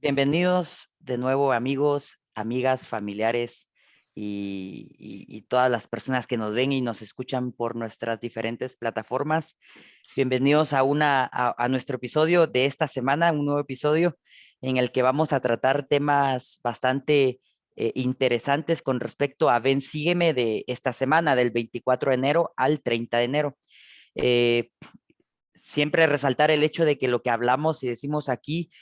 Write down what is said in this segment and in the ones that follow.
Bienvenidos de nuevo amigos, amigas, familiares y todas las personas que nos ven y nos escuchan por nuestras diferentes plataformas. Bienvenidos a nuestro episodio de esta semana, un nuevo episodio en el que vamos a tratar temas bastante interesantes con respecto a Ven, Sígueme de esta semana, del 24 de enero al 30 de enero. Eh, Siempre resaltar el hecho de que lo que hablamos y decimos aquí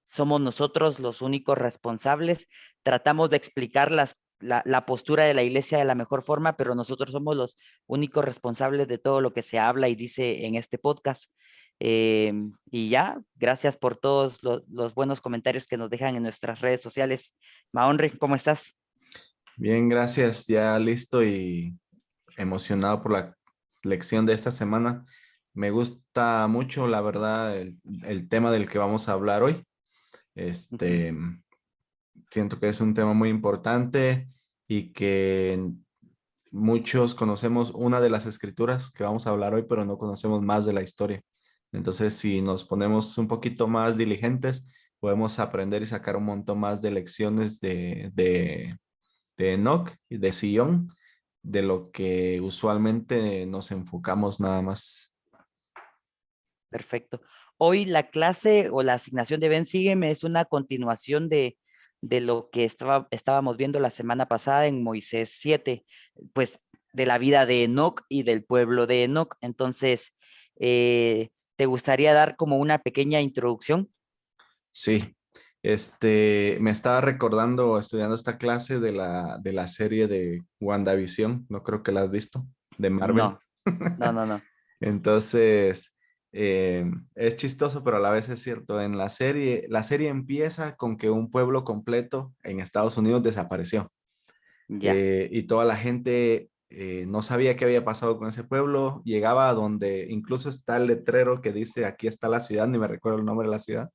somos nosotros los únicos responsables. Tratamos de explicar la postura de la iglesia de la mejor forma, pero nosotros somos los únicos responsables de todo lo que se habla y dice en este podcast. Y ya, gracias por todos los buenos comentarios que nos dejan en nuestras redes sociales. Maonri, ¿cómo estás? Bien, gracias. Ya listo y emocionado por la lección de esta semana. Me gusta mucho, la verdad, el tema del que vamos a hablar hoy. Ujú. Este, Siento que es un tema muy importante y que muchos conocemos una de las escrituras que vamos a hablar hoy, pero no conocemos más de la historia. Entonces, si nos ponemos un poquito más diligentes, podemos aprender y sacar un montón más de lecciones de Enoch y de Sion, de lo que usualmente nos enfocamos nada más. Perfecto. Hoy la clase o la asignación de Ven, Sígueme es una continuación de lo que estábamos viendo la semana pasada en Moisés 7, pues de la vida de Enoc y del pueblo de Enoc. Entonces, ¿te gustaría dar como una pequeña introducción? Sí, me estaba recordando estudiando esta clase de la serie de WandaVision, no creo que la has visto, de Marvel. No, no, no, no. Entonces, es chistoso, pero a la vez es cierto. En la serie empieza con que un pueblo completo en Estados Unidos desapareció. Ya, Y toda la gente no sabía qué había pasado con ese pueblo. Llegaba a donde incluso está el letrero que dice aquí está la ciudad, ni me recuerdo el nombre de la ciudad,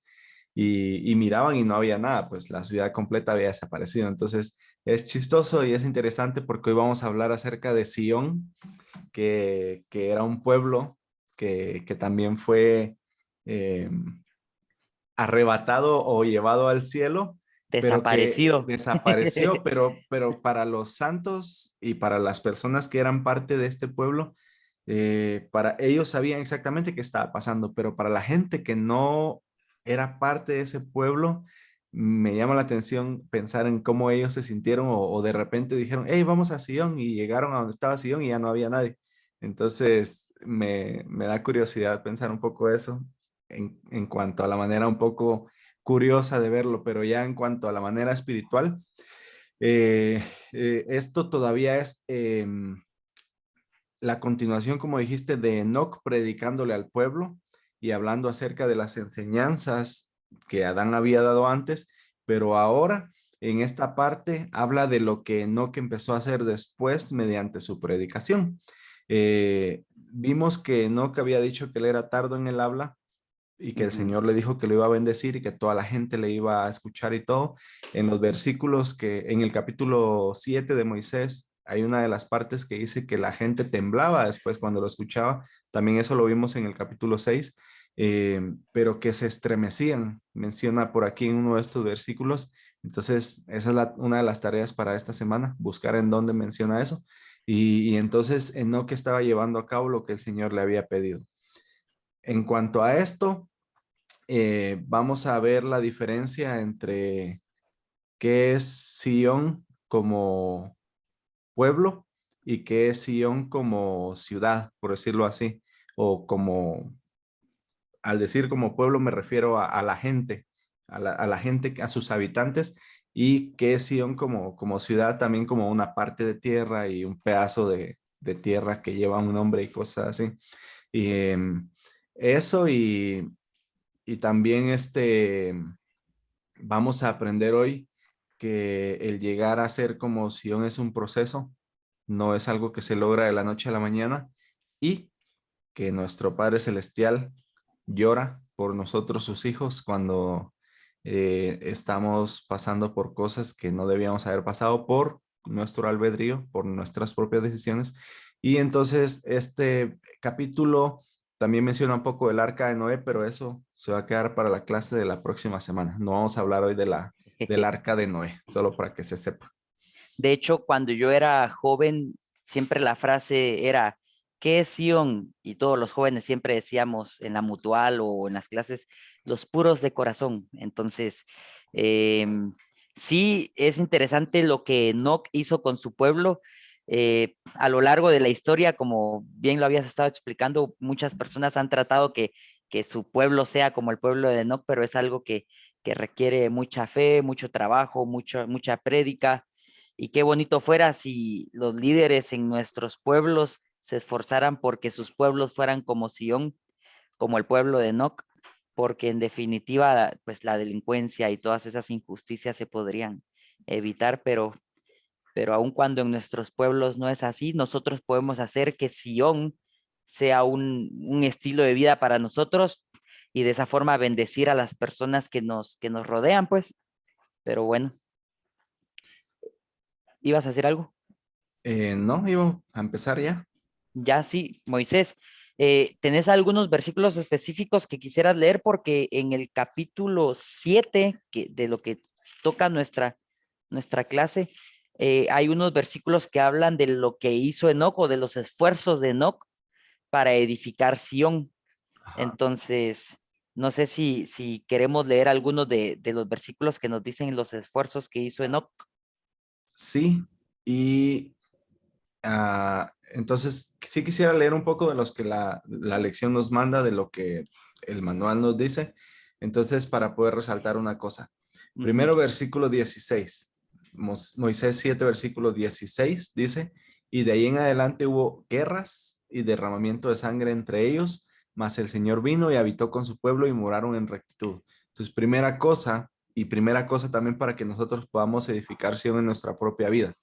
y miraban y no había nada, pues la ciudad completa había desaparecido. Entonces es chistoso y es interesante porque hoy vamos a hablar acerca de Sion, que era un pueblo que también fue eh, arrebatado o llevado al cielo, pero que desaparecido. desapareció, pero para los santos y para las personas que eran parte de este pueblo, para ellos sabían exactamente qué estaba pasando, pero para la gente que no era parte de ese pueblo, me llama la atención pensar en cómo ellos se sintieron o de repente dijeron, hey, vamos a Sion y llegaron a donde estaba Sion y ya no había nadie. Entonces me da curiosidad pensar un poco eso en cuanto a la manera un poco curiosa de verlo, pero ya en cuanto a la manera espiritual, esto todavía es la continuación, como dijiste, de Enoch predicándole al pueblo y hablando acerca de las enseñanzas que Adán había dado antes, pero ahora en esta parte habla de lo que Enoch empezó a hacer después mediante su predicación. Vimos que Enoch había dicho que él era tardo en el habla y que el Ujú. Señor le dijo que lo iba a bendecir y que toda la gente le iba a escuchar y todo. En los versículos que en el capítulo 7 de Moisés hay una de las partes que dice que la gente temblaba después cuando lo escuchaba. También eso lo vimos en el capítulo 6, pero que se estremecían, menciona por aquí en uno de estos versículos. Entonces, esa es una de las tareas para esta semana, buscar en dónde menciona eso. Y entonces Enoch estaba llevando a cabo lo que el Señor le había pedido. En cuanto a esto, vamos a ver la diferencia entre qué es Sion como pueblo y qué es Sion como ciudad, por decirlo así, o como, al decir como pueblo me refiero a la gente, a la gente, a sus habitantes, y qué es Sion como ciudad, también como una parte de tierra y un pedazo de tierra que lleva un nombre y cosas así. Y eso y también vamos a aprender hoy que el llegar a ser como Sion es un proceso, no es algo que se logra de la noche a la mañana y que nuestro Padre Celestial llora por nosotros sus hijos cuando estamos pasando por cosas que no debíamos haber pasado por nuestro albedrío, por nuestras propias decisiones. Y entonces este capítulo también menciona un poco del arca de Noé, pero eso se va a quedar para la clase de la próxima semana. No vamos a hablar hoy del arca de Noé, solo para que se sepa. De hecho, cuando yo era joven, siempre la frase era, ¿qué es Sion? Y todos los jóvenes siempre decíamos en la mutual o en las clases, los puros de corazón. Entonces, sí, es interesante lo que Enoc hizo con su pueblo. A lo largo de la historia, como bien lo habías estado explicando, muchas personas han tratado que su pueblo sea como el pueblo de Enoc, pero es algo que requiere mucha fe, mucho trabajo, mucha prédica. Y qué bonito fuera si los líderes en nuestros pueblos se esforzaran porque sus pueblos fueran como Sión, como el pueblo de Enoc, porque en definitiva, pues la delincuencia y todas esas injusticias se podrían evitar, pero aun cuando en nuestros pueblos no es así, nosotros podemos hacer que Sión sea un estilo de vida para nosotros y de esa forma bendecir a las personas que nos rodean, pues. Pero bueno, ¿ibas a hacer algo? No, Ivo, a empezar ya. Ya sí, Moisés, ¿tenés algunos versículos específicos que quisieras leer? Porque en el capítulo 7 de lo que toca nuestra clase, hay unos versículos que hablan de lo que hizo Enoc o de los esfuerzos de Enoc para edificar Sión. Ajá. Entonces, no sé si queremos leer algunos de los versículos que nos dicen los esfuerzos que hizo Enoc. Sí, y entonces sí quisiera leer un poco de los que la lección nos manda, de lo que el manual nos dice. Entonces, para poder resaltar una cosa. Ujú. Primero, versículo 16. Moisés 7, versículo 16 dice, y de ahí en adelante hubo guerras y derramamiento de sangre entre ellos, mas el Señor vino y habitó con su pueblo y moraron en rectitud. Entonces, primera cosa, y primera cosa también para que nosotros podamos edificar Sion en nuestra propia vida.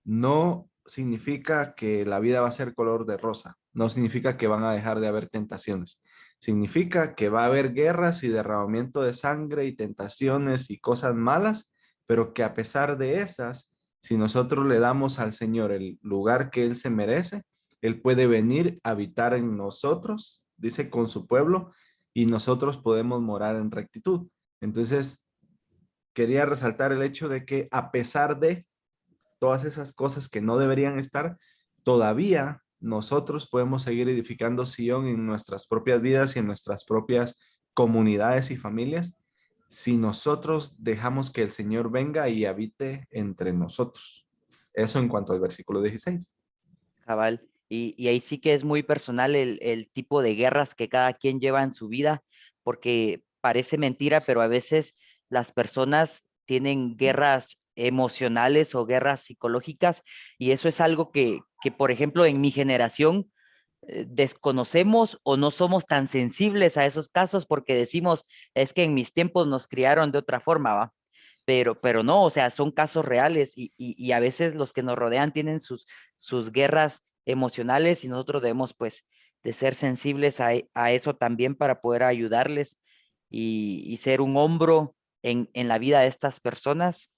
No significa que la vida va a ser color de rosa, no significa que van a dejar de haber tentaciones, significa que va a haber guerras y derramamiento de sangre y tentaciones y cosas malas, pero que a pesar de esas, si nosotros le damos al Señor el lugar que Él se merece, Él puede venir a habitar en nosotros, dice, con su pueblo, y nosotros podemos morar en rectitud. Entonces, quería resaltar el hecho de que a pesar de todas esas cosas que no deberían estar, todavía nosotros podemos seguir edificando Sion en nuestras propias vidas y en nuestras propias comunidades y familias si nosotros dejamos que el Señor venga y habite entre nosotros. Eso en cuanto al versículo 16. Cabal. Y ahí sí que es muy personal el tipo de guerras que cada quien lleva en su vida, porque parece mentira, pero a veces las personas tienen guerras emocionales o guerras psicológicas, y eso es algo que por ejemplo, en mi generación desconocemos o no somos tan sensibles a esos casos porque decimos, es que en mis tiempos nos criaron de otra forma, ¿va? Pero no, o sea, son casos reales y a veces los que nos rodean tienen sus guerras emocionales y nosotros debemos pues de ser sensibles a eso también para poder ayudarles y ser un hombro en la vida de estas personas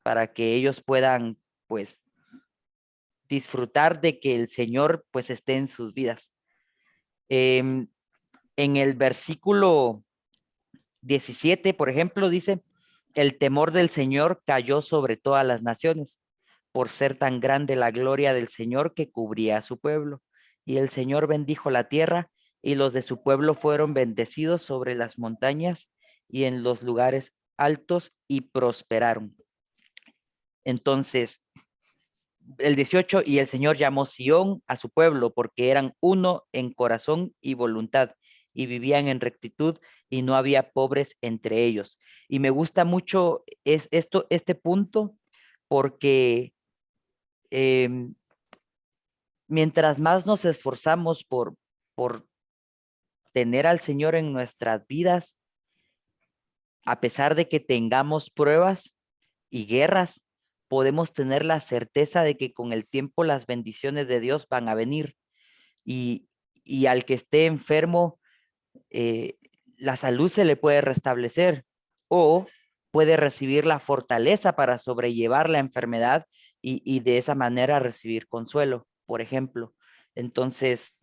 para que ellos puedan pues disfrutar de que el Señor pues esté en sus vidas. Em, en el versículo 17, por ejemplo, dice, el temor del Señor cayó sobre todas las naciones, por ser tan grande la gloria del Señor que cubría a su pueblo. Y el Señor bendijo la tierra, y los de su pueblo fueron bendecidos sobre las montañas y en los lugares altos y prosperaron. Entonces, el 18, y el Señor llamó Sión a su pueblo, porque eran uno en corazón y voluntad, y vivían en rectitud, y no había pobres entre ellos. Y me gusta mucho este punto, porque em, mientras más nos esforzamos por tener al Señor en nuestras vidas, a pesar de que tengamos pruebas y guerras, podemos tener la certeza de que con el tiempo las bendiciones de Dios van a venir. Y, y al que esté enfermo, eh, la salud se le puede restablecer o puede recibir la fortaleza para sobrellevar la enfermedad y de esa manera recibir consuelo, por ejemplo. Entonces,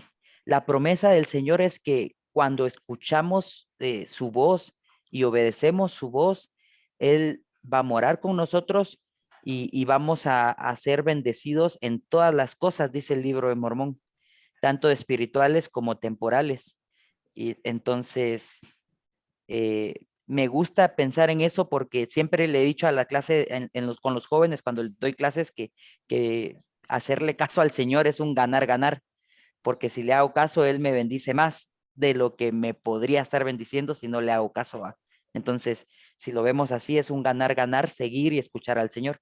La promesa del Señor es que cuando escuchamos su voz y obedecemos su voz, Él va a morar con nosotros y vamos a ser bendecidos en todas las cosas, dice el libro de Mormón, tanto espirituales como temporales. Y entonces, me gusta pensar en eso porque siempre le he dicho a la clase, con los jóvenes, cuando doy clases, que hacerle caso al Señor es un ganar-ganar, porque si le hago caso, Él me bendice más de lo que me podría estar bendiciendo si no le hago caso a. Entonces, si lo vemos así, es un ganar-ganar, seguir y escuchar al Señor.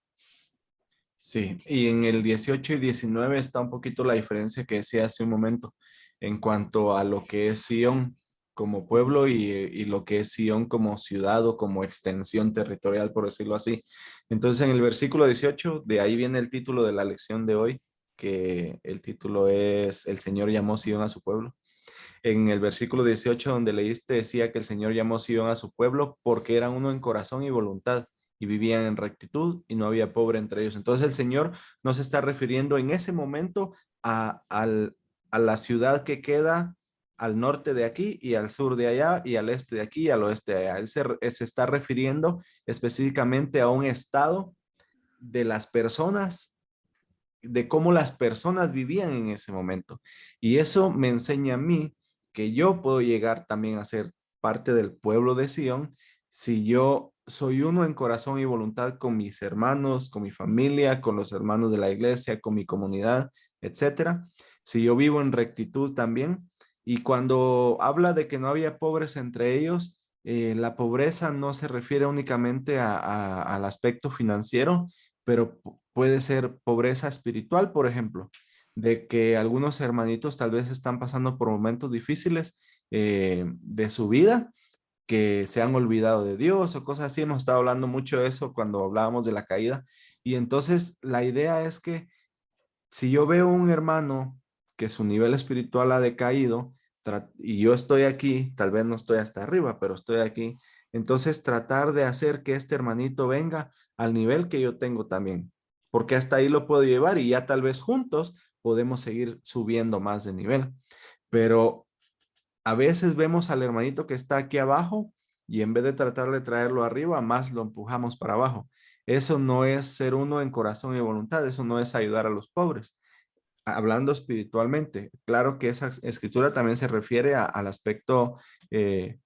Sí, y en el 18 y 19 está un poquito la diferencia que decía hace un momento en cuanto a lo que es Sion como Ujú. pueblo y lo que es Sion como ciudad o como extensión territorial, por decirlo así. Entonces, en el versículo 18, de ahí viene el título de la lección de hoy, que el título es El Señor llamó Sion a su pueblo. En el versículo 18 donde leíste decía que el Señor llamó Sion a su pueblo porque eran uno en corazón y voluntad y vivían en rectitud y no había pobre entre ellos. Entonces el Señor no se está refiriendo en ese momento a la ciudad que queda al norte de aquí y al sur de allá y al este de aquí y al oeste de allá. Él se está refiriendo específicamente a un estado de las personas, de cómo las personas vivían en ese momento. Y eso me enseña a mí que yo puedo llegar también a ser parte del pueblo de Sion si yo soy uno en corazón y voluntad con mis hermanos, con mi familia, con los hermanos de la iglesia, con mi comunidad, etcétera. Si yo vivo en rectitud también. Y cuando habla de que no había pobres entre ellos, la pobreza no se refiere únicamente al aspecto financiero, pero puede ser pobreza espiritual, por ejemplo, de que algunos hermanitos tal vez están pasando por momentos difíciles de su vida, que se han olvidado de Dios o cosas así. Hemos estado hablando mucho de eso cuando hablábamos de la caída. Y entonces la idea es que si yo veo un hermano que su nivel espiritual ha decaído y yo estoy aquí, tal vez no estoy hasta arriba, pero estoy aquí, entonces tratar de hacer que este hermanito venga al nivel que yo tengo también, porque hasta ahí lo puedo llevar y ya tal vez juntos podemos seguir subiendo más de nivel. Pero a veces vemos al hermanito que está aquí abajo y en vez de tratar de traerlo arriba, más lo empujamos para abajo. Eso no es ser uno en corazón y voluntad, eso no es ayudar a los pobres. Hablando espiritualmente, claro que esa escritura también se refiere al aspecto eh,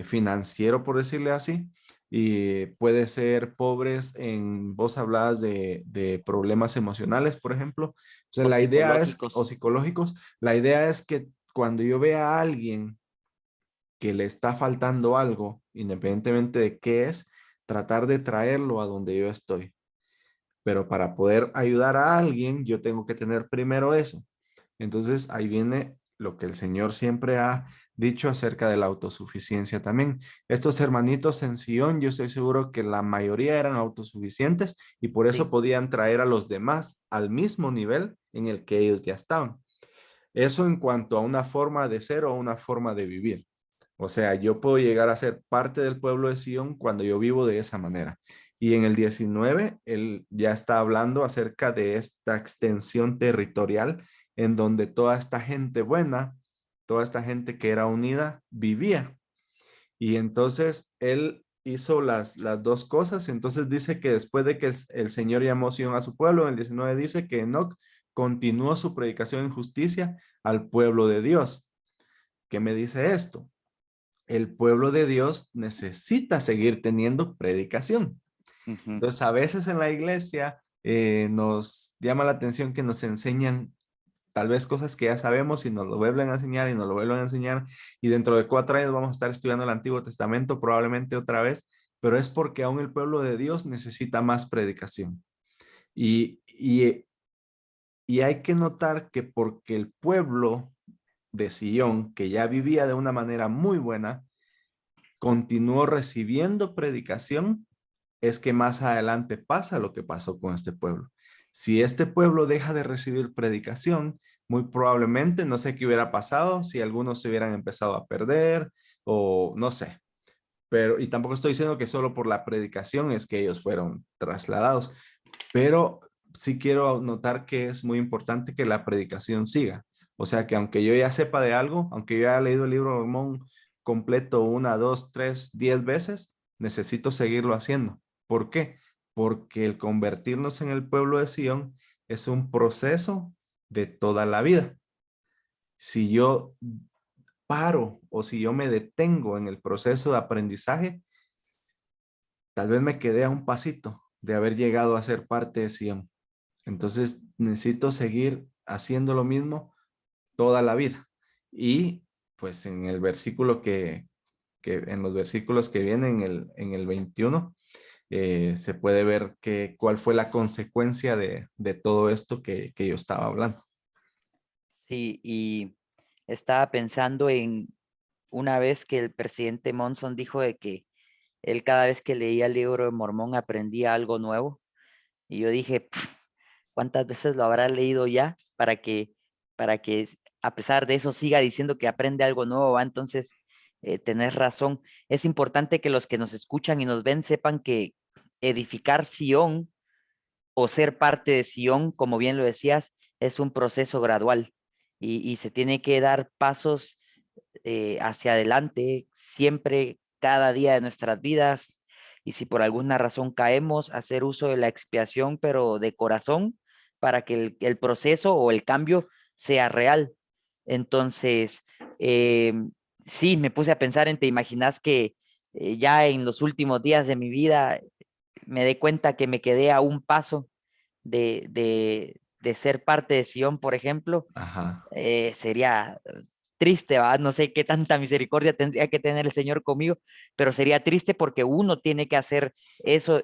financiero, por decirle así, y puede ser pobres en, vos hablabas de problemas emocionales, por ejemplo. O sea, O la idea es, o psicológicos. psicológicos, la idea es que cuando yo vea a alguien que le está faltando algo, independientemente de qué es, tratar de traerlo a donde yo estoy. Pero para poder ayudar a alguien, yo tengo que tener primero eso. Entonces ahí viene lo que el Señor siempre ha dicho acerca de la autosuficiencia también. Estos hermanitos en Sion, yo estoy seguro que la mayoría eran autosuficientes y por eso Sí. podían traer a los demás al mismo nivel en el que ellos ya estaban. Eso en cuanto a una forma de ser o una forma de vivir. O sea, yo puedo llegar a ser parte del pueblo de Sion cuando yo vivo de esa manera. Y en el 19, él ya está hablando acerca de esta extensión territorial en donde toda esta gente buena, toda esta gente que era unida, vivía. Y entonces él hizo las dos cosas. Entonces dice que después de que el Señor llamó a Sion a su pueblo, en el 19 dice que Enoc continuó su predicación en justicia al pueblo de Dios. ¿Qué me dice esto? El pueblo de Dios necesita seguir teniendo predicación. Ujú. Entonces, a veces en la iglesia nos llama la atención que nos enseñan tal vez cosas que ya sabemos y nos lo vuelven a enseñar y nos lo vuelven a enseñar y dentro de 4 años vamos a estar estudiando el Antiguo Testamento probablemente otra vez, pero es porque aún el pueblo de Dios necesita más predicación. Y, y, y hay que notar que porque el pueblo de Sion, que ya vivía de una manera muy buena, continuó recibiendo predicación, es que más adelante pasa lo que pasó con este pueblo. Si este pueblo deja de recibir predicación, muy probablemente no sé qué hubiera pasado si algunos se hubieran empezado a perder o no sé. Pero, y tampoco estoy diciendo que solo por la predicación es que ellos fueron trasladados, pero sí quiero notar que es muy importante que la predicación siga, O sea que aunque yo ya sepa de algo, aunque yo haya leído el libro de Mormón completo una, dos, tres, 10 veces, necesito seguirlo haciendo. ¿Por qué? Porque el convertirnos en el pueblo de Sion es un proceso de toda la vida. Si yo paro o si yo me detengo en el proceso de aprendizaje, tal vez me quedé a un pasito de haber llegado a ser parte de Sion. Entonces necesito seguir haciendo lo mismo toda la vida. Y pues en el versículo en los versículos que vienen en el 21, se puede ver cuál fue la consecuencia de todo esto que yo estaba hablando. Sí, y estaba pensando en una vez que el presidente Monson dijo de que él cada vez que leía el libro de Mormón aprendía algo nuevo. Y yo dije, "Pf, ¿cuántas veces lo habrá leído ya para que a pesar de eso siga diciendo que aprende algo nuevo? ¿Va? Entonces, tenés razón. Es importante que los que nos escuchan y nos ven sepan que edificar Sion o ser parte de Sion, como bien lo decías, es un proceso gradual y se tiene que dar pasos hacia adelante siempre, cada día de nuestras vidas. Y si por alguna razón caemos, hacer uso de la expiación, pero de corazón, para que el proceso o el cambio sea real. Entonces, eh, sí, me puse a pensar en, ¿te imaginas que ya en los últimos días de mi vida me dé cuenta que me quedé a un paso de ser parte de Sion, por ejemplo? Ajá. Sería triste, ¿va? No sé qué tanta misericordia tendría que tener el Señor conmigo, pero sería triste porque uno tiene que hacer eso,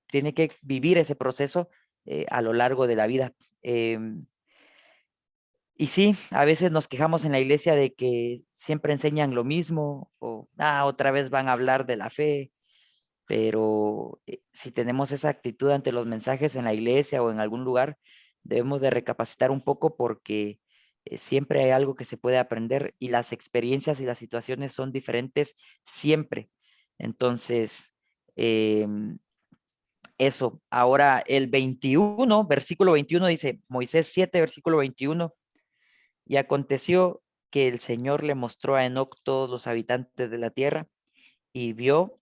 tiene que vivir ese proceso a lo largo de la vida. Y sí, a veces nos quejamos en la iglesia de que siempre enseñan lo mismo o otra vez van a hablar de la fe, pero si tenemos esa actitud ante los mensajes en la iglesia o en algún lugar, debemos de recapacitar un poco porque siempre hay algo que se puede aprender y las experiencias y las situaciones son diferentes siempre. Entonces, em, eso, ahora el 21, versículo 21 dice, Moisés 7, versículo 21, y aconteció que el Señor le mostró a Enoc todos los habitantes de la tierra y vio.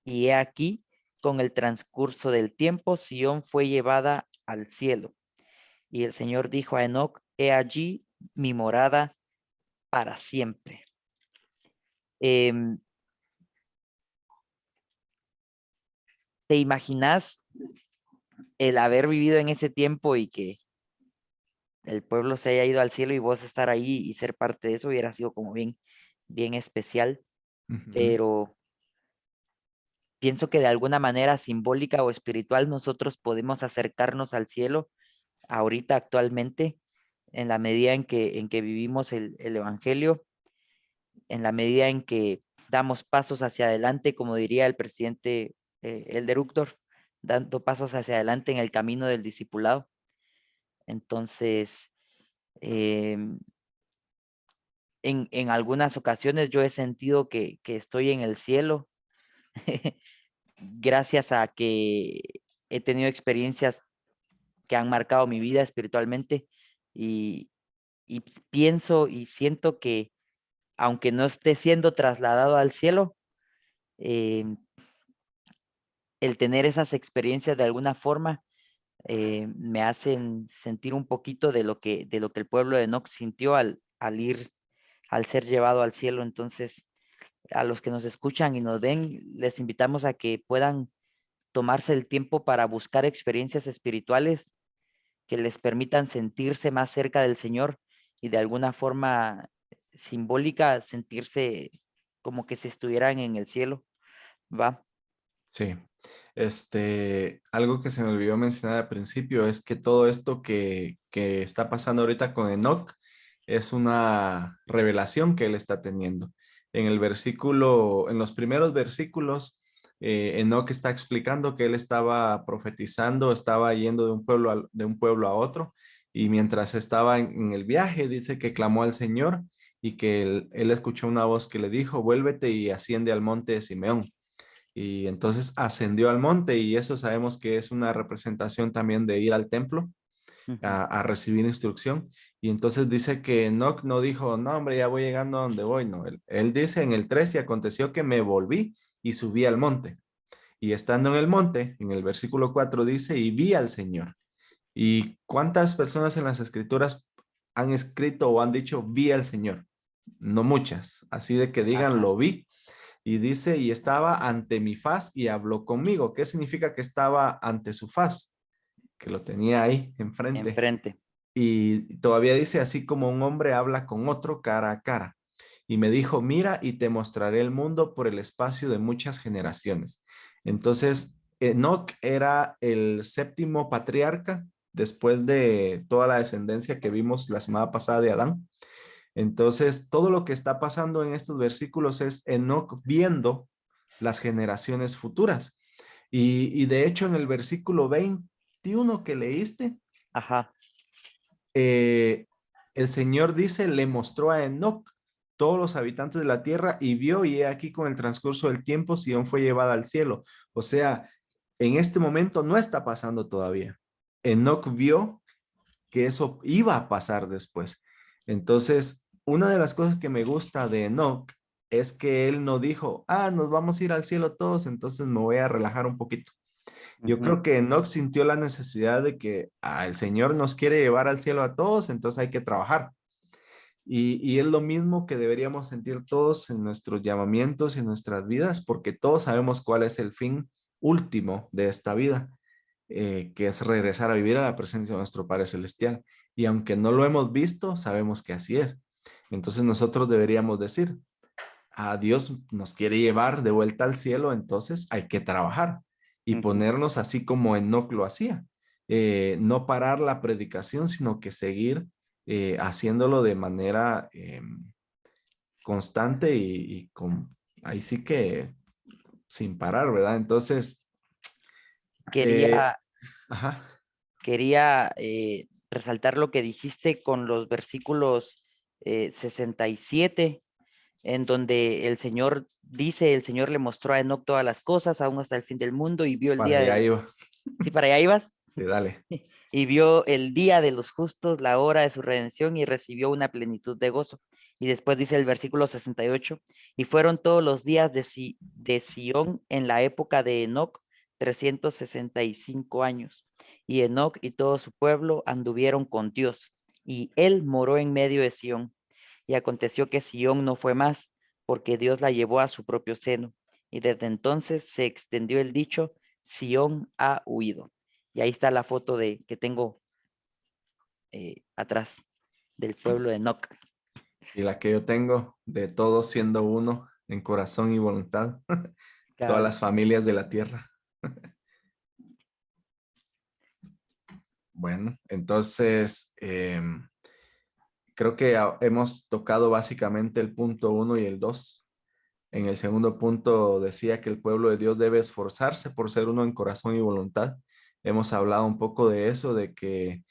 Y he aquí, con el transcurso del tiempo, Sión fue llevada al cielo. Y el Señor dijo a Enoc, he allí mi morada para siempre. Em, ¿Te imaginas el haber vivido en ese tiempo y que el pueblo se haya ido al cielo y vos estar ahí y ser parte de eso? Hubiera sido como bien, bien especial, Ujú. pero pienso que de alguna manera simbólica o espiritual nosotros podemos acercarnos al cielo ahorita actualmente, en la medida en que vivimos el Evangelio, en la medida en que damos pasos hacia adelante, como diría el presidente Elder Uchtdorf, dando pasos hacia adelante en el camino del discipulado. Entonces, em, en algunas ocasiones yo he sentido que estoy en el cielo gracias a que he tenido experiencias que han marcado mi vida espiritualmente y, y pienso y siento que aunque no esté siendo trasladado al cielo, eh, el tener esas experiencias de alguna forma me hacen sentir un poquito de lo que el pueblo de Enoch sintió al ser llevado al cielo. Entonces, a los que nos escuchan y nos ven, les invitamos a que puedan tomarse el tiempo para buscar experiencias espirituales que les permitan sentirse más cerca del Señor y de alguna forma simbólica sentirse como que si estuvieran en el cielo, ¿va? Sí. Algo que se me olvidó mencionar al principio es que todo esto que está pasando ahorita con Enoch es una revelación que él está teniendo. En los primeros versículos, Enoch está explicando que él estaba profetizando, estaba yendo de un pueblo a otro, y mientras estaba en el viaje, dice que clamó al Señor y que él escuchó una voz que le dijo, vuélvete y asciende al monte de Simeón. Y entonces ascendió al monte y eso sabemos que es una representación también de ir al templo. Ujú. a recibir instrucción. Y entonces dice que Enoc no dijo, no, hombre, ya voy llegando a donde voy. No, él dice en el 3, y aconteció que me volví y subí al monte. Y estando en el monte, en el versículo 4 dice, y vi al Señor. ¿Y cuántas personas en las escrituras han escrito o han dicho, vi al Señor? No muchas. Así de que digan, Ajá, lo vi. Y dice, y estaba ante mi faz y habló conmigo. ¿Qué significa que estaba ante su faz? Que lo tenía ahí enfrente. enfrente. Y todavía dice, así como un hombre habla con otro cara a cara. Y me dijo, mira y te mostraré el mundo por el espacio de muchas generaciones. Entonces, Enoc era el séptimo patriarca después de toda la descendencia que vimos la semana pasada de Adán. Entonces, todo lo que está pasando en estos versículos es Enoc viendo las generaciones futuras. Y de hecho, en el versículo 21 que leíste, Ajá. eh, el Señor dice, le mostró a Enoc todos los habitantes de la tierra y vio, y he aquí con el transcurso del tiempo, Sión fue llevada al cielo. O sea, en este momento no está pasando todavía. Enoc vio que eso iba a pasar después. Entonces, una de las cosas que me gusta de Enoch es que él no dijo, nos vamos a ir al cielo todos, entonces me voy a relajar un poquito. Yo Ujú, creo que Enoch sintió la necesidad de que el Señor nos quiere llevar al cielo a todos, entonces hay que trabajar. Y es lo mismo que deberíamos sentir todos en nuestros llamamientos y en nuestras vidas, porque todos sabemos cuál es el fin último de esta vida, que es regresar a vivir a la presencia de nuestro Padre Celestial. Y aunque no lo hemos visto, sabemos que así es. Entonces nosotros deberíamos decir, a Dios nos quiere llevar de vuelta al cielo, entonces hay que trabajar y ujú. ponernos así como Enoc lo hacía. No parar la predicación, sino que seguir haciéndolo de manera constante y con, ahí sí que sin parar, ¿verdad? Entonces, eh, Quería, ajá, quería resaltar lo que dijiste con los versículos 67, en donde el Señor dice, el Señor le mostró a Enoc todas las cosas, aún hasta el fin del mundo, y vio el para día allá del... iba. Sí, para allá ibas. Sí, dale. Y vio el día de los justos, la hora de su redención, y recibió una plenitud de gozo. Y después dice el versículo 68, y fueron todos los días de Sión en la época de Enoc 365 años. Y Enoc y todo su pueblo anduvieron con Dios, y él moró en medio de Sión. Y aconteció que Sión no fue más, porque Dios la llevó a su propio seno. Y desde entonces se extendió el dicho, Sión ha huido. Y ahí está la foto de que tengo atrás del pueblo de Noc. Y la que yo tengo de todos siendo uno en corazón y voluntad, todas Cabal. las familias de la tierra. Bueno, entonces creo que hemos tocado básicamente el punto 1 y el 2. En el segundo punto decía que el pueblo de Dios debe esforzarse por ser uno en corazón y voluntad. Hemos hablado un poco de eso, de que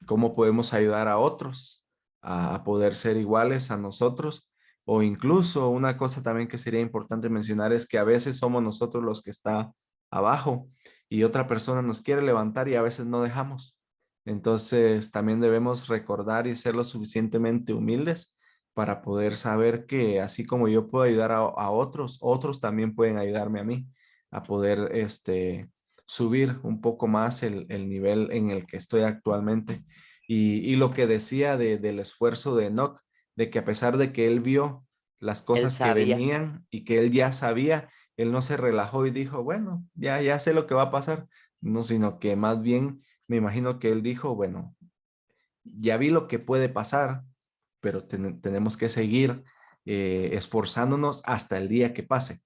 cómo podemos ayudar a otros a poder ser iguales a nosotros. O incluso una cosa también que sería importante mencionar es que a veces somos nosotros los que está abajo y otra persona nos quiere levantar y a veces no dejamos. Entonces también debemos recordar y ser lo suficientemente humildes para poder saber que así como yo puedo ayudar a otros, otros también pueden ayudarme a mí a poder subir un poco más el nivel en el que estoy actualmente. Y lo que decía del esfuerzo de Enoch, de que a pesar de que él vio las Él cosas que sabía. venían y que él ya sabía, él no se relajó y dijo, bueno, ya sé lo que va a pasar, no, sino que más bien me imagino que él dijo, bueno, ya vi lo que puede pasar, pero tenemos que seguir esforzándonos hasta el día que pase.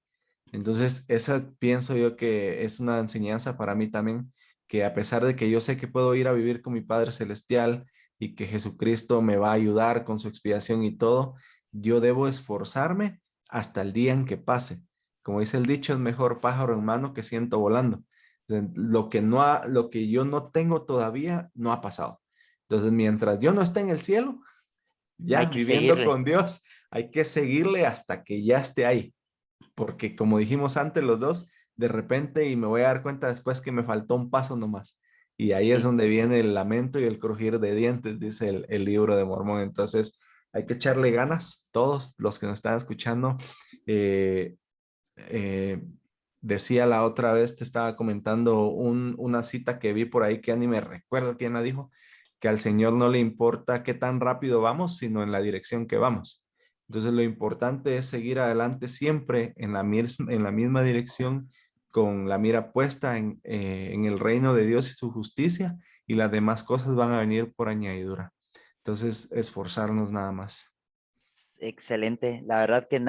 Entonces, esa pienso yo que es una enseñanza para mí también, que a pesar de que yo sé que puedo ir a vivir con mi Padre Celestial y que Jesucristo me va a ayudar con su expiación y todo, yo debo esforzarme hasta el día en que pase. Como dice el dicho, es mejor pájaro en mano que ciento volando. Lo que yo no tengo todavía no ha pasado. Entonces, mientras yo no esté en el cielo, ya Hay que viviendo seguirle. con Dios, hay que seguirle hasta que ya esté ahí. Porque como dijimos antes los dos, de repente y me voy a dar cuenta después que me faltó un paso nomás. Y ahí es Sí, donde viene el lamento y el crujir de dientes, dice el libro de Mormón. Entonces, hay que echarle ganas, todos los que nos están escuchando. Eh, eh, Decía la otra vez, te estaba comentando una cita que vi por ahí que ya ni me recuerdo quién la dijo, que al Señor no le importa qué tan rápido vamos, sino en la dirección que vamos. Entonces lo importante es seguir adelante siempre en la misma dirección, con la mira puesta en el reino de Dios y su justicia, y las demás cosas van a venir por añadidura. Entonces, esforzarnos nada más. excelente. La verdad que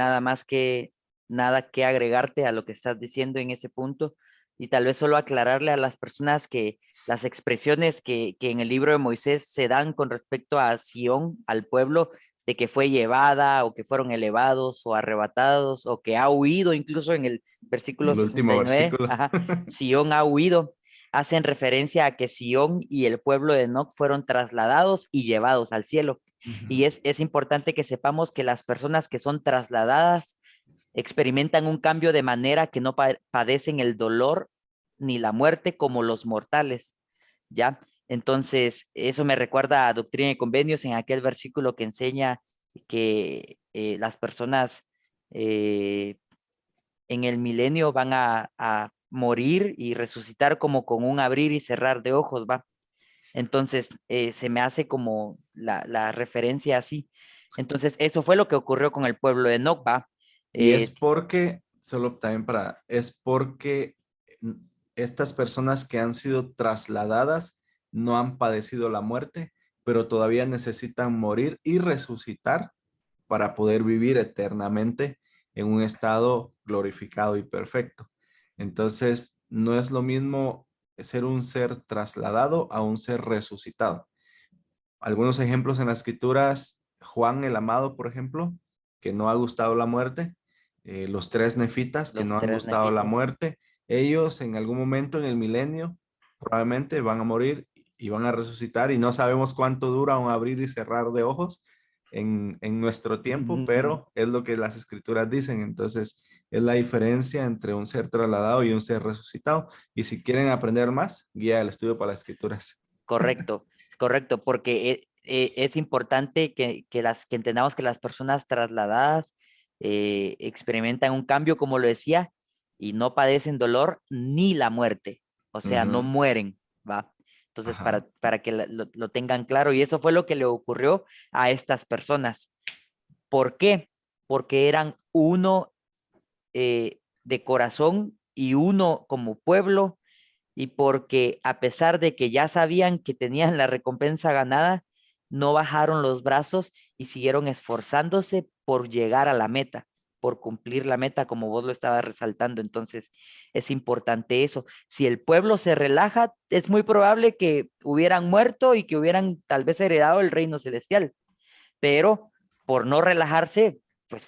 nada que agregarte a lo que estás diciendo en ese punto y tal vez solo aclararle a las personas que las expresiones que en el libro de Moisés se dan con respecto a Sión, al pueblo, de que fue llevada o que fueron elevados o arrebatados o que ha huido, incluso en el versículo El último 69, versículo. ajá, Sión ha huido, hacen referencia a que Sión y el pueblo de Enoc fueron trasladados y llevados al cielo. Y Ujú. es importante que sepamos que las personas que son trasladadas experimentan un cambio de manera que no padecen el dolor ni la muerte como los mortales, ¿ya? Entonces, eso me recuerda a Doctrina y Convenios en aquel versículo que enseña que las personas eh, en el milenio van a morir y resucitar como con un abrir y cerrar de ojos, ¿va? Entonces, se me hace como la referencia así. Entonces, eso fue lo que ocurrió con el pueblo de Nokba. Y es Eh, porque, solo también es porque estas personas que han sido trasladadas no han padecido la muerte, pero todavía necesitan morir y resucitar para poder vivir eternamente en un estado glorificado y perfecto. Entonces, no es lo mismo ser un ser trasladado a un ser resucitado. Algunos ejemplos en las escrituras, Juan el Amado, por ejemplo, que no ha gustado la muerte, los tres nefitas que los no han tres gustado la nefitas. muerte, ellos en algún momento en el milenio probablemente van a morir y van a resucitar y no sabemos cuánto dura un abrir y cerrar de ojos en nuestro tiempo, pero es lo que las escrituras dicen. Entonces, es la diferencia entre un ser trasladado y un ser resucitado. Y si quieren aprender más, guía el estudio para las escrituras. Correcto, correcto, porque es importante que entendamos que las personas trasladadas experimentan un cambio, como lo decía, y no padecen dolor ni la muerte, o sea, no Ujú. mueren, ¿va? Entonces, Ajá. para que lo tengan claro, y eso fue lo que le ocurrió a estas personas. ¿Por qué? Porque eran uno de corazón y uno como pueblo y porque a pesar de que ya sabían que tenían la recompensa ganada, no bajaron los brazos y siguieron esforzándose por llegar a la meta, por cumplir la meta, como vos lo estabas resaltando. Entonces, es importante eso. Si el pueblo se relaja, es muy probable que hubieran muerto y que hubieran tal vez heredado el reino celestial, pero por no relajarse, pues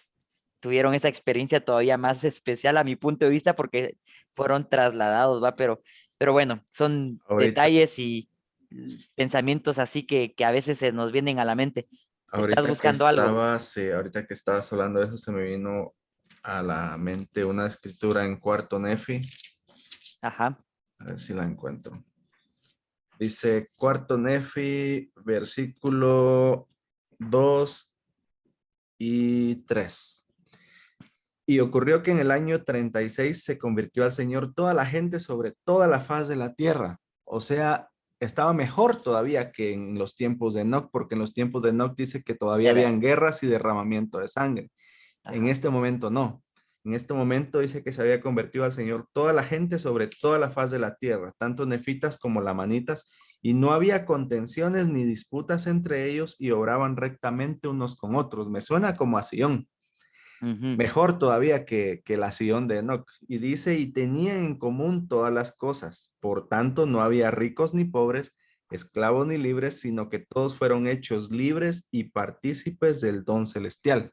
tuvieron esa experiencia todavía más especial a mi punto de vista porque fueron trasladados, ¿va? Pero bueno, son Ahorita, detalles y pensamientos así que a veces se nos vienen a la mente. ¿Estás ahorita que buscando algo? estabas, ahorita que estabas hablando de eso, se me vino a la mente una escritura en cuarto Nefi. Ajá, A ver si la encuentro. Dice cuarto Nefi, versículo 2 y 3. Y ocurrió que en el año 36 se convirtió al Señor toda la gente sobre toda la faz de la tierra. O sea, estaba mejor todavía que en los tiempos de Enoch, porque en los tiempos de Enoch dice que todavía era, habían guerras y derramamiento de sangre. En ajá. este momento no. En este momento dice que se había convertido al Señor toda la gente sobre toda la faz de la tierra, tanto nefitas como lamanitas, y no había contenciones ni disputas entre ellos y obraban rectamente unos con otros. Me suena como a Sion, Ujú, mejor todavía que la Sion de Enoch. Y dice, y tenían en común todas las cosas. Por tanto, no había ricos ni pobres, esclavos ni libres, sino que todos fueron hechos libres y partícipes del don celestial.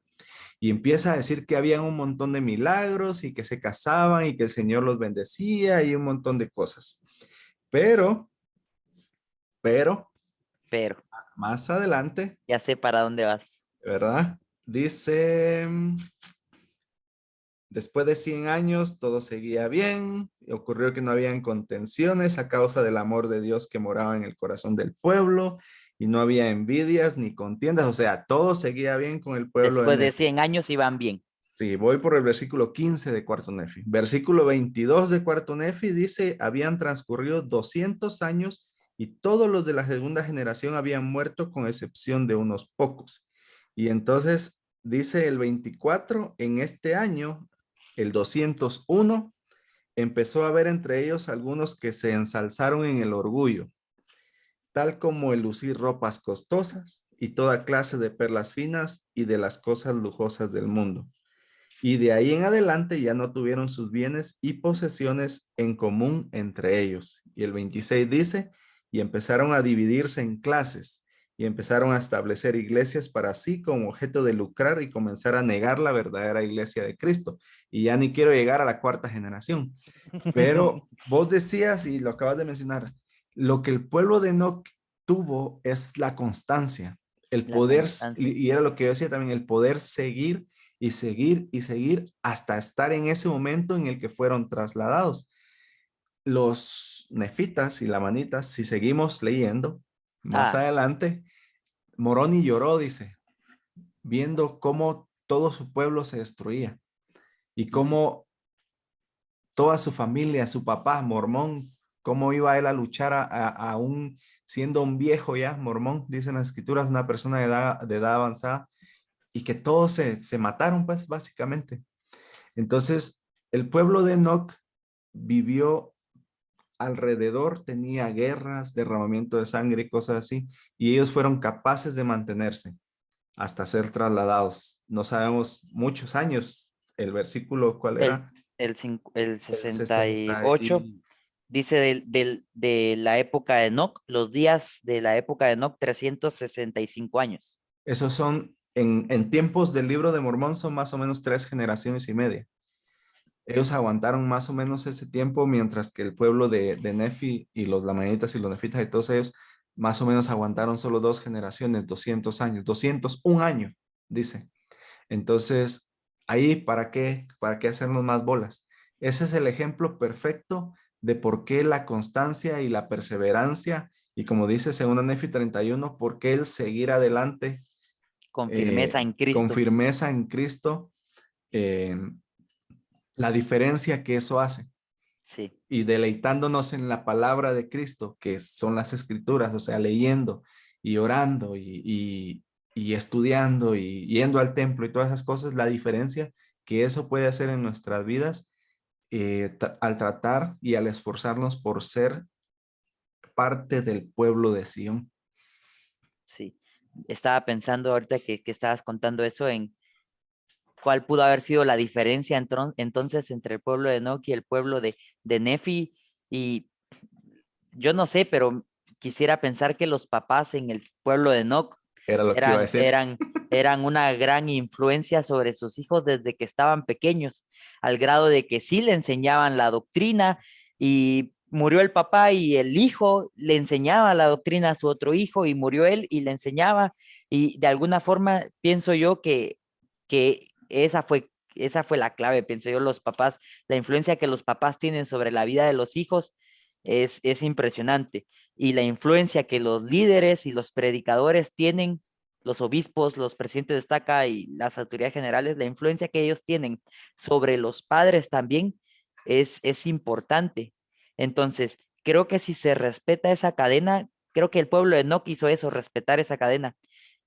Y empieza a decir que había un montón de milagros y que se casaban y que el Señor los bendecía y un montón de cosas. Pero, pero, pero más adelante, ya sé para dónde vas. ¿verdad? Dice, Después de 100 años, todo seguía bien. Ocurrió que no habían contenciones a causa del amor de Dios que moraba en el corazón del pueblo y no había envidias ni contiendas. O sea, todo seguía bien con el pueblo de Después de Nefi. 100 años iban bien. Sí, voy por el versículo 15 de Cuarto Nefi. Versículo 22 de Cuarto Nefi dice, habían transcurrido 200 años y todos los de la segunda generación habían muerto con excepción de unos pocos. Y entonces dice el 24, en este año, el 201, empezó a haber entre ellos algunos que se ensalzaron en el orgullo, tal como el lucir ropas costosas y toda clase de perlas finas y de las cosas lujosas del mundo. Y de ahí en adelante ya no tuvieron sus bienes y posesiones en común entre ellos. Y el 26 dice, y empezaron a dividirse en clases y empezaron a establecer iglesias para sí con objeto de lucrar y comenzar a negar la verdadera iglesia de Cristo. Y ya ni quiero llegar a la cuarta generación. Pero vos decías, y lo acabas de mencionar, lo que el pueblo de Enoc tuvo es la constancia, el La poder, constancia. y era lo que yo decía también, el poder seguir y seguir y seguir hasta estar en ese momento en el que fueron trasladados. Los nefitas y lamanitas, si seguimos leyendo más Ah, adelante, Moroni lloró, dice, viendo cómo todo su pueblo se destruía y ujú, cómo toda su familia, su papá, mormón, cómo iba él a luchar aún siendo un viejo ya, mormón, dicen las escrituras, una persona de edad avanzada, y que todos se mataron, pues, básicamente. Entonces, el pueblo de Enoch vivió alrededor, tenía guerras, derramamiento de sangre y cosas así, y ellos fueron capaces de mantenerse hasta ser trasladados. No sabemos muchos años. El versículo, ¿cuál el, era? el El 68 dice de la época de Enoc, los días de la época de Enoc, 365 años. Esos son, en tiempos del libro de Mormón, son más o menos 3 generaciones y media. Ellos aguantaron más o menos ese tiempo, mientras que el pueblo de Nefi y los lamanitas y los nefitas y todos ellos, más o menos aguantaron solo 2 generaciones, 200 años, 201 año, dice. Entonces, ahí, ¿para qué hacernos más bolas? Ese es el ejemplo perfecto de por qué la constancia y la perseverancia, y como dice según Nefi 31, por qué el seguir adelante Con firmeza en con Cristo. firmeza en Cristo, eh, la diferencia que eso hace. Sí, Y deleitándonos en la palabra de Cristo, que son las escrituras, o sea, leyendo y orando y estudiando y yendo al templo y todas esas cosas, la diferencia que eso puede hacer en nuestras vidas al tratar y al esforzarnos por ser parte del pueblo de Sion. sí. Estaba pensando ahorita que estabas contando eso en cuál pudo haber sido la diferencia entonces entre el pueblo de Enoch y el pueblo de Nefi. Y yo no sé, pero quisiera pensar que los papás en el pueblo de Enoch Era lo que iba a eran, decir. eran, eran una gran influencia sobre sus hijos desde que estaban pequeños, al grado de que sí le enseñaban la doctrina y murió el papá y el hijo le enseñaba la doctrina a su otro hijo y murió él y le enseñaba. Y de alguna forma pienso yo que esa fue la clave, pienso yo, los papás, la influencia que los papás tienen sobre la vida de los hijos es impresionante. Y la influencia que los líderes y los predicadores tienen, los obispos, los presidentes de estaca y las autoridades generales, la influencia que ellos tienen sobre los padres también es importante. Entonces, creo que si se respeta esa cadena, creo que el pueblo no quiso eso, respetar esa cadena.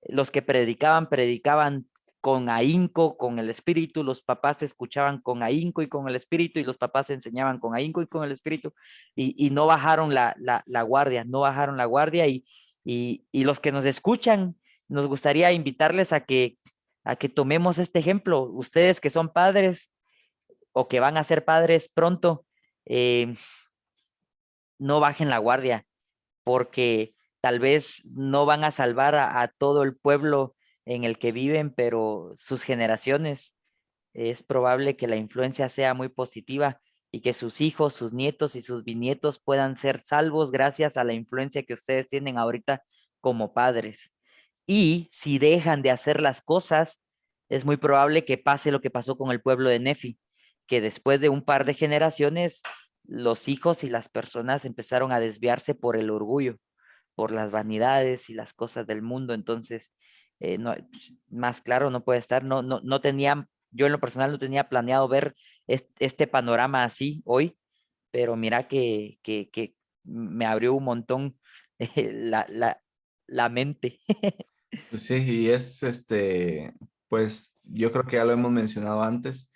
Los que predicaban, predicaban con ahínco, con el espíritu, los papás escuchaban con ahínco y con el espíritu, y los papás enseñaban con ahínco y con el espíritu, y no bajaron la guardia, no bajaron la guardia, y los que nos escuchan, nos gustaría invitarles a que tomemos este ejemplo, ustedes que son padres o que van a ser padres pronto, eh, no bajen la guardia, porque tal vez no van a salvar a todo el pueblo en el que viven, pero sus generaciones es probable que la influencia sea muy positiva y que sus hijos, sus nietos y sus bisnietos puedan ser salvos gracias a la influencia que ustedes tienen ahorita como padres. Y si dejan de hacer las cosas, es muy probable que pase lo que pasó con el pueblo de Nefi, que después de un par de generaciones, los hijos y las personas empezaron a desviarse por el orgullo, por las vanidades y las cosas del mundo. Entonces, no, más claro no puede estar. No tenía, yo en lo personal no tenía planeado ver este panorama así hoy, pero mira que me abrió un montón la mente. Pues sí, y es pues yo creo que ya lo hemos mencionado antes.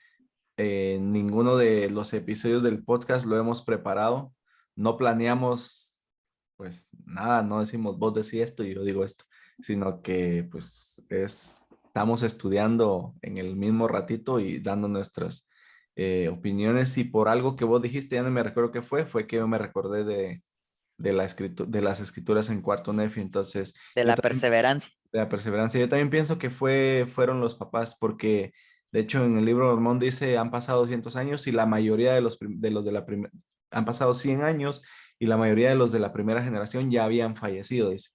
Ninguno de los episodios del podcast lo hemos preparado. No planeamos, pues nada, no decimos vos decís esto y yo digo esto, sino que pues estamos estudiando en el mismo ratito y dando nuestras opiniones. Y por algo que vos dijiste, ya no me recuerdo qué fue que yo me recordé de las escrituras en cuarto Nefi. Entonces, De yo la también perseverancia. de la perseverancia. Yo también pienso que fueron los papás, porque de hecho en el libro de Mormón dice, han pasado 200 años y la mayoría de los de la primera, han pasado 100 años y la mayoría de los de la primera generación ya habían fallecido, dice.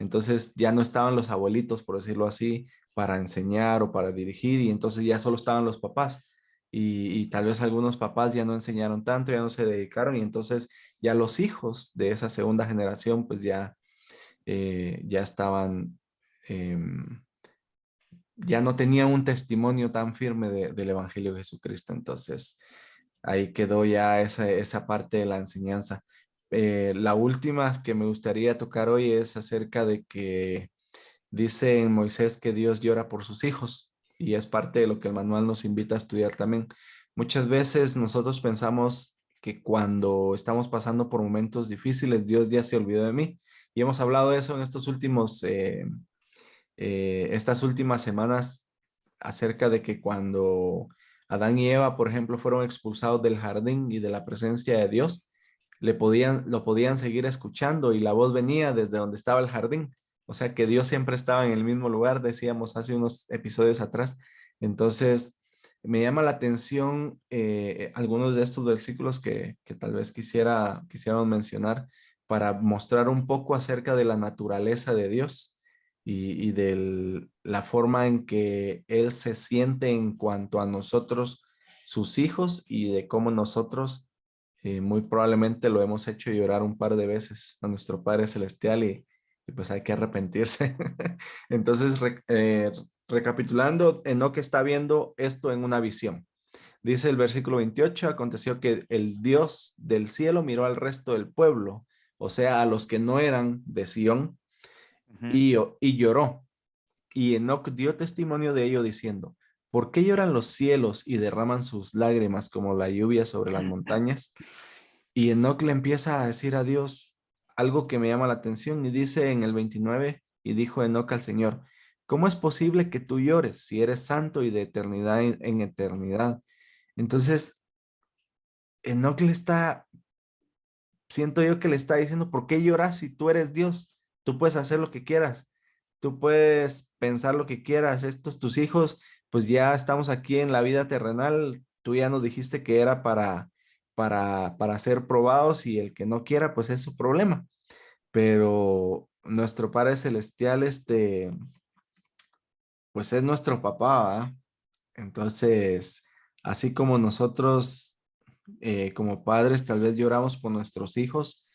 Entonces ya no estaban los abuelitos, por decirlo así, para enseñar o para dirigir, y entonces ya solo estaban los papás. Y tal vez algunos papás ya no enseñaron tanto, ya no se dedicaron, y entonces ya los hijos de esa segunda generación pues ya estaban, em, ya no tenían un testimonio tan firme del Evangelio de Jesucristo. Entonces, ahí quedó ya esa parte de la enseñanza. La última que me gustaría tocar hoy es acerca de que dice en Moisés que Dios llora por sus hijos, y es parte de lo que el manual nos invita a estudiar también. Muchas veces nosotros pensamos que cuando estamos pasando por momentos difíciles, Dios ya se olvidó de mí. Y hemos hablado de eso en estas últimas semanas, acerca de que cuando Adán y Eva, por ejemplo, fueron expulsados del jardín y de la presencia de Dios, lo podían seguir escuchando, y la voz venía desde donde estaba el jardín. O sea que Dios siempre estaba en el mismo lugar, decíamos hace unos episodios atrás. Entonces, me llama la atención algunos de estos versículos que tal vez quisiéramos mencionar para mostrar un poco acerca de la naturaleza de Dios y de la forma en que Él se siente en cuanto a nosotros, sus hijos, y de cómo nosotros muy probablemente lo hemos hecho llorar un par de veces a nuestro Padre Celestial, y pues hay que arrepentirse. Entonces, recapitulando, Enoc está viendo esto en una visión. Dice el versículo 28: aconteció que el Dios del cielo miró al resto del pueblo, o sea, a los que no eran de Sión, Ujú. y lloró. Y Enoc dio testimonio de ello diciendo: ¿por qué lloran los cielos y derraman sus lágrimas como la lluvia sobre las montañas? Y Enoc le empieza a decir a Dios algo que me llama la atención, y dice en el 29: y dijo Enoc al Señor: ¿cómo es posible que tú llores si eres santo y de eternidad en eternidad? Entonces, Enoc siento yo que le está diciendo: ¿por qué lloras si tú eres Dios? Tú puedes hacer lo que quieras, tú puedes pensar lo que quieras. Estos tus hijos, pues ya estamos aquí en la vida terrenal. Tú ya nos dijiste que era para ser probados, y el que no quiera, pues es su problema. Pero nuestro Padre Celestial, pues es nuestro papá, ¿va? Entonces, así como nosotros, como padres, tal vez lloramos por nuestros hijos,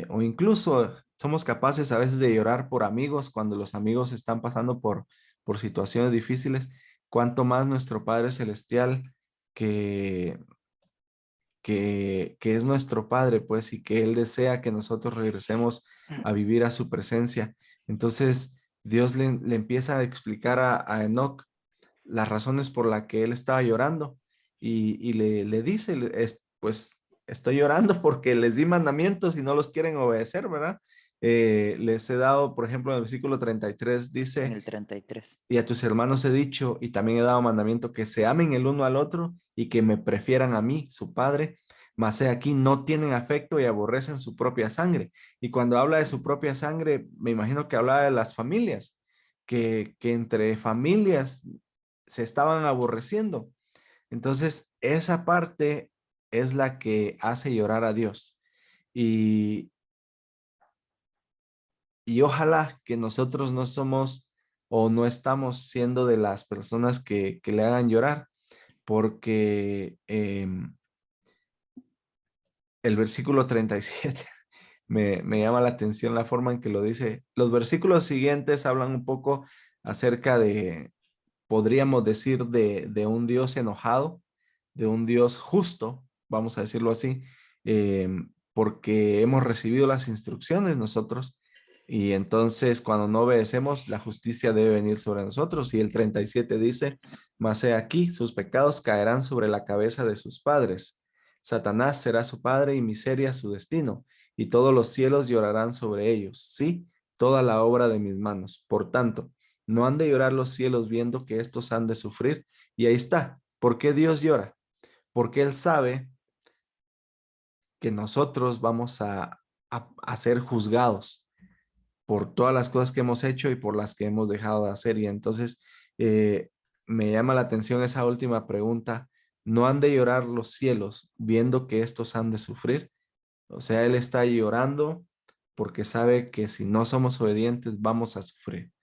o incluso somos capaces a veces de llorar por amigos cuando los amigos están pasando por situaciones difíciles, cuanto más nuestro Padre Celestial, que, que es nuestro Padre, pues, y que Él desea que nosotros regresemos a vivir a su presencia. Entonces, Dios le empieza a explicar a Enoc las razones por las que él estaba llorando, y le dice, pues estoy llorando porque les di mandamientos y no los quieren obedecer, ¿verdad? Les he dado, por ejemplo, en el versículo 33 En dice: el 33. y a tus hermanos he dicho, y también he dado mandamiento, que se amen el uno al otro y que me prefieran a mí, su padre. Mas he aquí, no tienen afecto y aborrecen su propia sangre. Y cuando habla de su propia sangre, me imagino que habla de las familias, que entre familias se estaban aborreciendo. Entonces, esa parte es la que hace llorar a Dios. Y, y ojalá que nosotros no somos o no estamos siendo de las personas que le hagan llorar, porque el versículo 37 me llama la atención la forma en que lo dice. Los versículos siguientes hablan un poco acerca de, podríamos decir, de un Dios enojado, de un Dios justo, vamos a decirlo así, porque hemos recibido las instrucciones nosotros y entonces cuando no obedecemos, la justicia debe venir sobre nosotros. Y el 37 dice, mas he aquí, sus pecados caerán sobre la cabeza de sus padres. Satanás será su padre y miseria su destino, y todos los cielos llorarán sobre ellos. Sí, toda la obra de mis manos. Por tanto, no han de llorar los cielos viendo que estos han de sufrir. Y ahí está. ¿Por qué Dios llora? Porque Él sabe que nosotros vamos a ser juzgados por todas las cosas que hemos hecho y por las que hemos dejado de hacer. Y entonces eh, me llama la atención esa última pregunta. ¿No han de llorar los cielos viendo que estos han de sufrir? O sea, Él está llorando porque sabe que si no somos obedientes vamos a sufrir.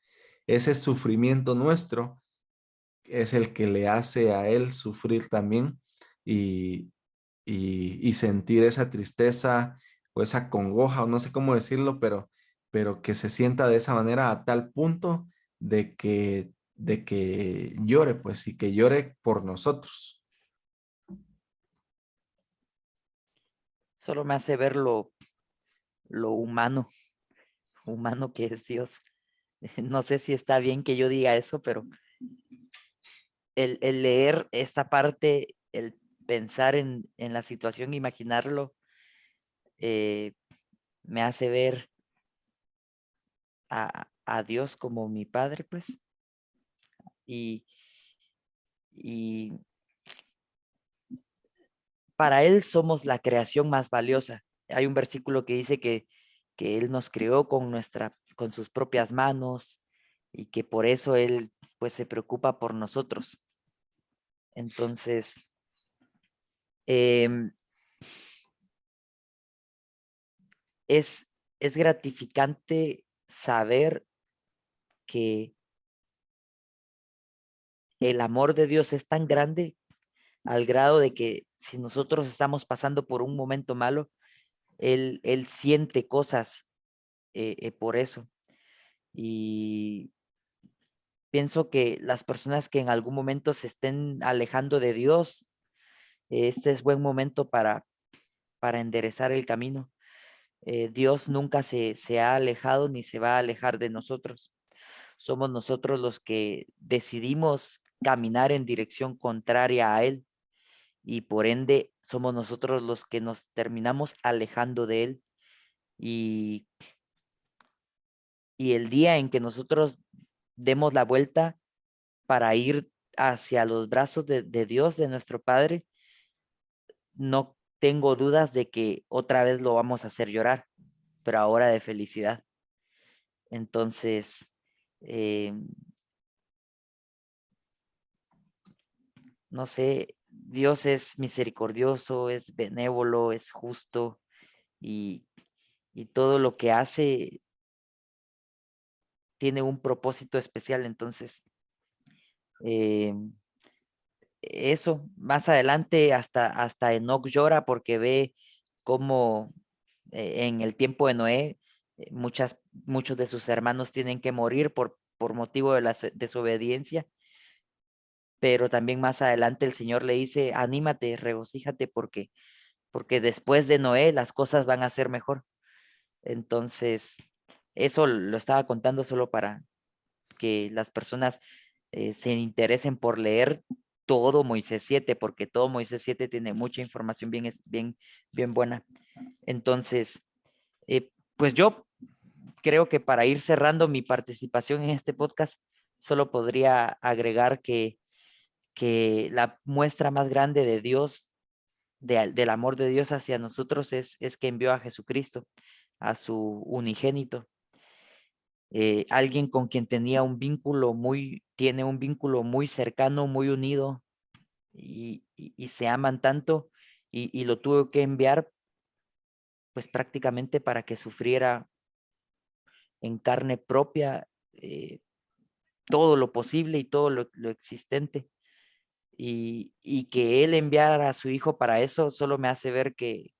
Ese sufrimiento nuestro es el que le hace a él sufrir también y, y sentir esa tristeza o esa congoja, o no sé cómo decirlo, pero que se sienta de esa manera a tal punto de que llore, pues, y que llore por nosotros. Solo me hace ver lo humano que es Dios. No sé si está bien que yo diga eso, pero el leer esta parte, el pensar en la situación, imaginarlo, eh, me hace ver a Dios como mi padre, pues, y, y para Él somos la creación más valiosa. Hay un versículo que dice que Él nos creó con sus propias manos y que por eso Él pues se preocupa por nosotros. Entonces, em, es, es gratificante saber que el amor de Dios es tan grande al grado de que si nosotros estamos pasando por un momento malo, Él siente cosas por eso. Y pienso que las personas que en algún momento se estén alejando de Dios, este es buen momento para enderezar el camino. Dios nunca se ha alejado ni se va a alejar de nosotros. Somos nosotros los que decidimos caminar en dirección contraria a Él y por ende somos nosotros los que nos terminamos alejando de Él. Y, y el día en que nosotros demos la vuelta para ir hacia los brazos de Dios, de nuestro Padre, no tengo dudas de que otra vez lo vamos a hacer llorar, pero ahora de felicidad. Entonces, eh, no sé, Dios es misericordioso, es benévolo, es justo y, y todo lo que hace tiene un propósito especial. Entonces, eh, eso, más adelante hasta Enoc llora porque ve cómo en el tiempo de Noé muchos de sus hermanos tienen que morir por motivo de la desobediencia, pero también más adelante el Señor le dice, anímate, regocíjate porque después de Noé las cosas van a ser mejor. Entonces, eso lo estaba contando solo para que las personas se interesen por leer todo Moisés 7, porque todo Moisés 7 tiene mucha información bien buena. Entonces, pues yo creo que para ir cerrando mi participación en este podcast, solo podría agregar que la muestra más grande de Dios, del amor de Dios hacia nosotros es que envió a Jesucristo, a su unigénito, alguien con quien tiene un vínculo muy cercano, muy unido y se aman tanto y lo tuvo que enviar pues prácticamente para que sufriera en carne propia todo lo posible y todo lo existente. y que Él enviara a su Hijo para eso solo me hace ver que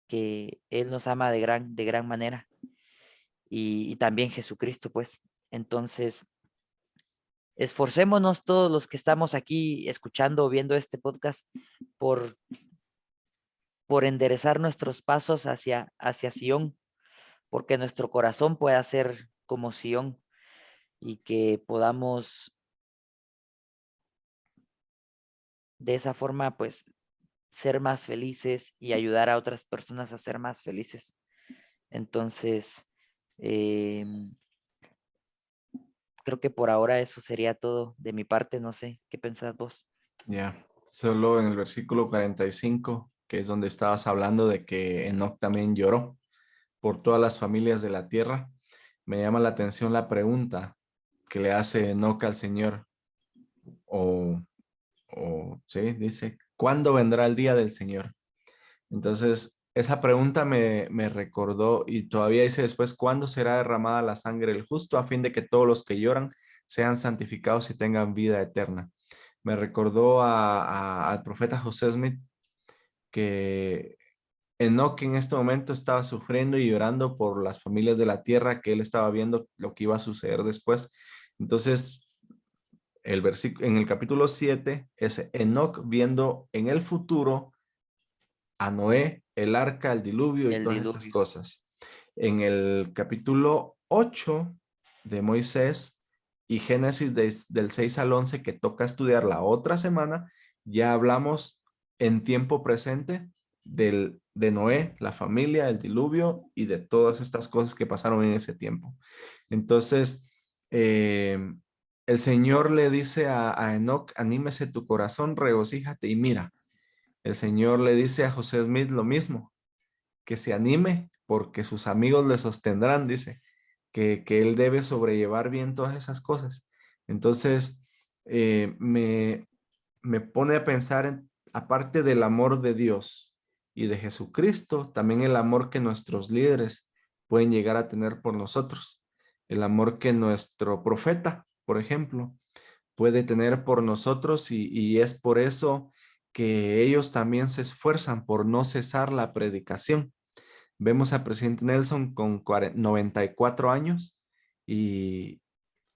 Él nos ama de gran manera y también Jesucristo, pues. Entonces, esforcémonos todos los que estamos aquí escuchando o viendo este podcast por, por enderezar nuestros pasos hacia Sion, porque nuestro corazón pueda ser como Sion y que podamos de esa forma, pues, ser más felices y ayudar a otras personas a ser más felices. Entonces, em, creo que por ahora eso sería todo de mi parte. No sé, ¿qué pensás vos? Ya, solo en el versículo 45, que es donde estabas hablando de que Enoc también lloró por todas las familias de la tierra, me llama la atención la pregunta que le hace Enoc al Señor, o, sí, dice, ¿cuándo vendrá el día del Señor? Entonces, esa pregunta me recordó y todavía dice después, ¿cuándo será derramada la sangre del justo a fin de que todos los que lloran sean santificados y tengan vida eterna? Me recordó al profeta José Smith que Enoc en este momento estaba sufriendo y llorando por las familias de la tierra, que él estaba viendo lo que iba a suceder después. Entonces, el versículo en el capítulo 7 es Enoc viendo en el futuro a Noé, el arca, el diluvio y El todas estas diluvio. cosas. En el capítulo 8 de Moisés y Génesis del 6 al 11 que toca estudiar la otra semana, ya hablamos en tiempo presente de Noé, la familia, el diluvio y de todas estas cosas que pasaron en ese tiempo. Entonces, eh, el Señor le dice a Enoc, anímese tu corazón, regocíjate y mira, el Señor le dice a José Smith lo mismo, que se anime porque sus amigos le sostendrán, dice, que él debe sobrellevar bien todas esas cosas. Entonces, me pone a pensar, aparte del amor de Dios y de Jesucristo, también el amor que nuestros líderes pueden llegar a tener por nosotros, el amor que nuestro profeta, por ejemplo, puede tener por nosotros y es por eso que ellos también se esfuerzan por no cesar la predicación. Vemos a presidente Nelson con 94 años y,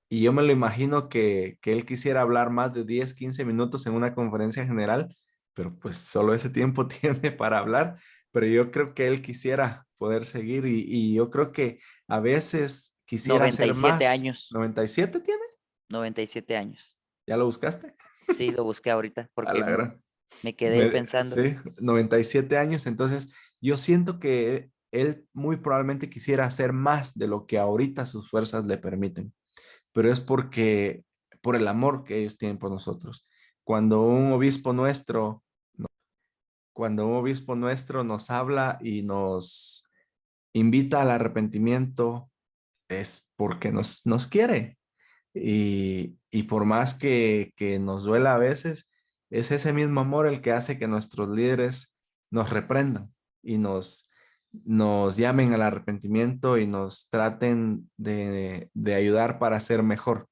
y yo me lo imagino que él quisiera hablar más de 10, 15 minutos en una conferencia general, pero pues solo ese tiempo tiene para hablar, pero yo creo que él quisiera poder seguir y yo creo que a veces quisiera noventa hacer y siete más. años. ¿97 tiene? 97 años. ¿Ya lo buscaste? Sí, lo busqué ahorita A porque la gran. me quedé pensando. Sí, 97 años. Entonces, yo siento que él muy probablemente quisiera hacer más de lo que ahorita sus fuerzas le permiten, pero es porque, por el amor que ellos tienen por nosotros. Cuando un obispo nuestro, cuando un obispo nuestro nos habla y nos invita al arrepentimiento, es porque nos quiere. Y por más que nos duela a veces, es ese mismo amor el que hace que nuestros líderes nos reprendan y nos llamen al arrepentimiento y nos traten de ayudar para ser mejor.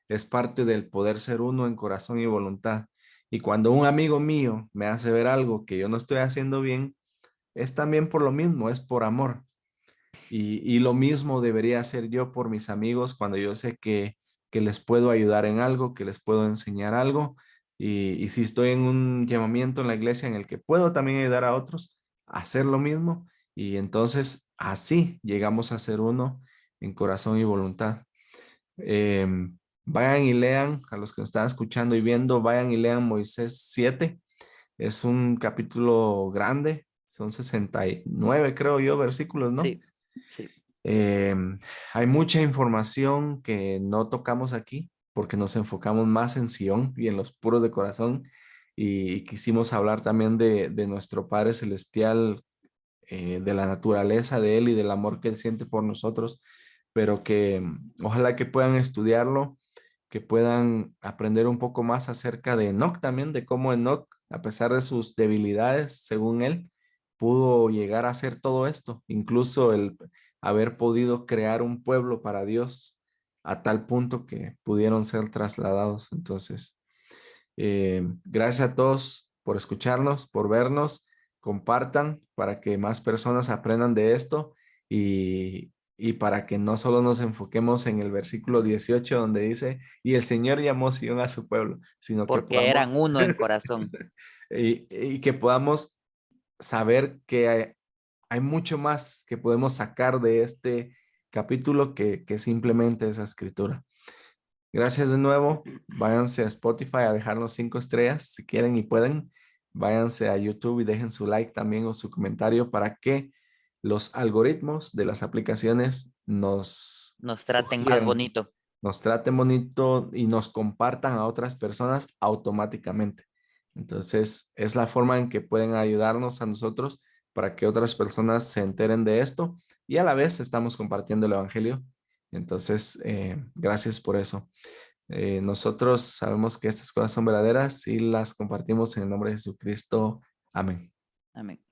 Es parte del poder ser uno en corazón y voluntad. Y cuando un amigo mío me hace ver algo que yo no estoy haciendo bien, es también por lo mismo, es por amor. Y lo mismo debería hacer yo por mis amigos cuando yo sé que les puedo ayudar en algo, que les puedo enseñar algo. Y si estoy en un llamamiento en la iglesia en el que puedo también ayudar a otros a hacer lo mismo. Y entonces así llegamos a ser uno en corazón y voluntad. Vayan y lean, a los que nos están escuchando y viendo, vayan y lean Moisés 7. Es un capítulo grande, son 69 creo yo, versículos, ¿no? Sí, sí. Eh, Hay mucha información que no tocamos aquí porque nos enfocamos más en Sion y en los puros de corazón y quisimos hablar también de nuestro Padre Celestial, de la naturaleza de Él y del amor que Él siente por nosotros, pero que ojalá que puedan estudiarlo, que puedan aprender un poco más acerca de Enoch también, de cómo Enoch, a pesar de sus debilidades, según él, pudo llegar a hacer todo esto, incluso el haber podido crear un pueblo para Dios a tal punto que pudieron ser trasladados. Entonces, Gracias a todos por escucharnos, por vernos. Compartan para que más personas aprendan de esto y para que no solo nos enfoquemos en el versículo 18 donde dice, y el Señor llamó Sión a su pueblo, sino que porque eran podamos, uno en corazón. y que podamos saber que hay mucho más que podemos sacar de este capítulo que simplemente esa escritura. Gracias de nuevo. Váyanse a Spotify a dejarnos 5 estrellas si quieren y pueden. Váyanse a YouTube y dejen su like también o su comentario para que los algoritmos de las aplicaciones Nos traten más sugieran, bonito. nos traten bonito y nos compartan a otras personas automáticamente. Entonces, es la forma en que pueden ayudarnos a nosotros para que otras personas se enteren de esto y a la vez estamos compartiendo el Evangelio. Entonces, gracias por eso. Nosotros sabemos que estas cosas son verdaderas y las compartimos en el nombre de Jesucristo. Amén. Amén.